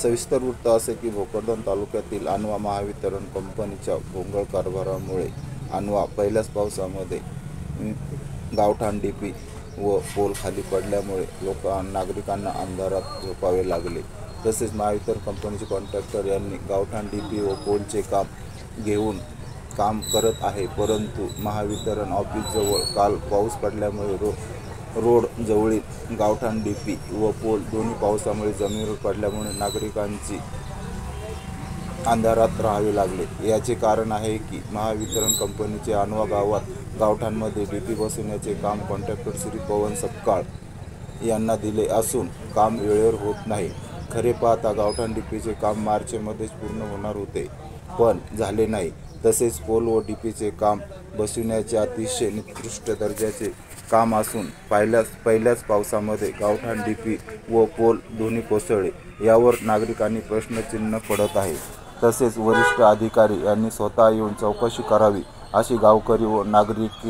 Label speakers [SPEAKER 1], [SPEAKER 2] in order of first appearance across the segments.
[SPEAKER 1] सविस्तर वृत्त असे की भोकरदन तालुक्यातील अनवा महावितरण कंपनीच्या भोंगळ कारभारामुळे अनवा पहिल्याच पावसामध्ये गावठाण डीपी व पोल खाली पडल्यामुळे नागरिकांना अंधारात झोपावे लागले। तसेच महावितरण कंपनीचे कॉन्ट्रॅक्टर यांनी गावठाण डीपी व पोलचे काम घेऊन काम करत आहे, परंतु महावितरण ऑफिसजवळ काल पाऊस पडल्यामुळे रोड जवळील गावठाण डीपी व पोल दोन्ही पावसामुळे जमिनीवर पडल्यामुळे नागरिकांची अंधारात राहावे लागले। याचे कारण आहे की महावितरण कंपनीचे अनवा गावात गावठाणमध्ये डीपी बसवण्याचे काम कॉन्ट्रॅक्टर श्री पवन सपकाळ यांना दिले असून काम वेळेवर होत नाही। खरे पाहता गावठाण डीपीचे काम मार्चमध्येच पूर्ण होणार होते, पण झाले नाही। तसेच पोल व डीपीचे काम बसविण्याचे अतिशय निकृष्ट दर्जाचे काम असून पहिल्याच पावसामध्ये गावठाण डीपी व पोल दोन्ही कोसळले। यावर नागरिकांनी प्रश्नचिन्ह पडत आहे। तसेच वरिष्ठ अधिकारी यांनी स्वतः येऊन चौकशी करावी अशी गावकरी व नागरिक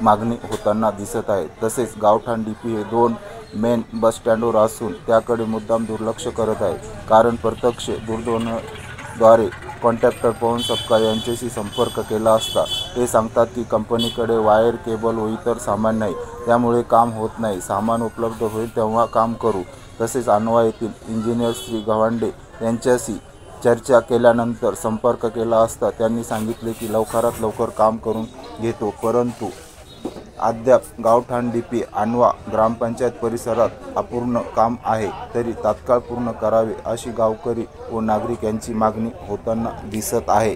[SPEAKER 1] मागणी होताना दिसत आहे। तसेच गावठाण डीपी हे 2 मेन बस स्टँडवर असून त्याकडे मुद्दाम दुर्लक्ष करत आहे, कारण प्रत्यक्ष दूरध्वनीद्वारे कॉन्ट्रॅक्टर पवन सपकाळ यांच्याशी संपर्क केला असता ते सांगतात की कंपनीकडे वायर, केबल व इतर सामान नाही, त्यामुळे काम होत नाही। सामान उपलब्ध होईल तेव्हा काम करू। तसेच अनवा येथील इंजिनियर श्री गव्हांडे यांच्याशी चर्चा केल्यानंतर संपर्क केला असता त्यांनी सांगितले की लवकरात लवकर काम करून घेतो, परंतु अद्याप गावठाण डीपी अनवा ग्रामपंचायत परिसरात अपूर्ण काम आहे, तरी तात्काळ पूर्ण करावे अशी गावकरी व नागरिक यांची मागणी होताना दिसत आहे।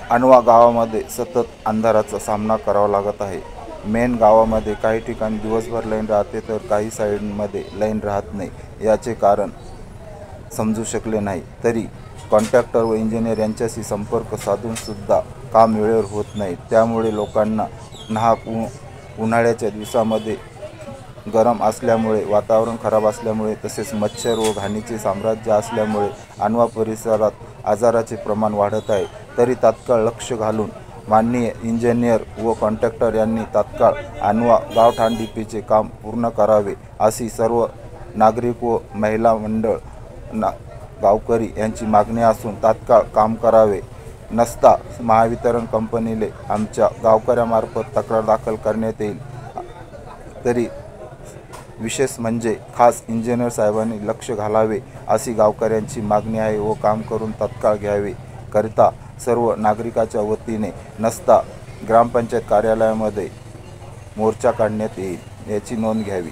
[SPEAKER 1] अनवा गावामध्ये सतत अंधाराचा सामना करावा लागत आहे। मेन गावामध्ये काही ठिकाणी दिवसभर लाईन राहते तर काही साईडमध्ये लाईन राहत नाही। याचे कारण समजू शकले नाही, तरी कॉन्ट्रॅक्टर व इंजिनियर यांच्याशी संपर्क साधून सुद्धा काम वेळेवर होत नाही। त्यामुळे लोकांना नाहक उन्हाळ्याच्या दिवसामध्ये गरम असल्यामुळे, वातावरण खराब असल्यामुळे, तसेच मच्छर व घाणीचे साम्राज्य असल्यामुळे अनवा परिसरात आजाराचे प्रमाण वाढत आहे। तरी तात्काळ लक्ष घालून माननीय इंजिनियर व कॉन्ट्रॅक्टर यांनी तात्काळ अनवा गावठाण डीपीचे काम पूर्ण करावे अशी सर्व नागरिक व महिला मंडळ गावकरी यांची मागणी असून तात्काळ काम करावे, नसता महावितरण कंपनीले आमच्या गावकऱ्यामार्फत तक्रार दाखल करण्यात येईल। तरी विशेष म्हणजे खास इंजिनियर साहेबांनी लक्ष घालावे अशी गावकऱ्यांची मागणी आहे व काम करून तात्काळ घ्यावे करिता सर्व नागरिकाच्या वतीने नसता ग्रामपंचायत कार्यालयामध्ये मोर्चा काढण्यात येईल, याची नोंद घ्यावी।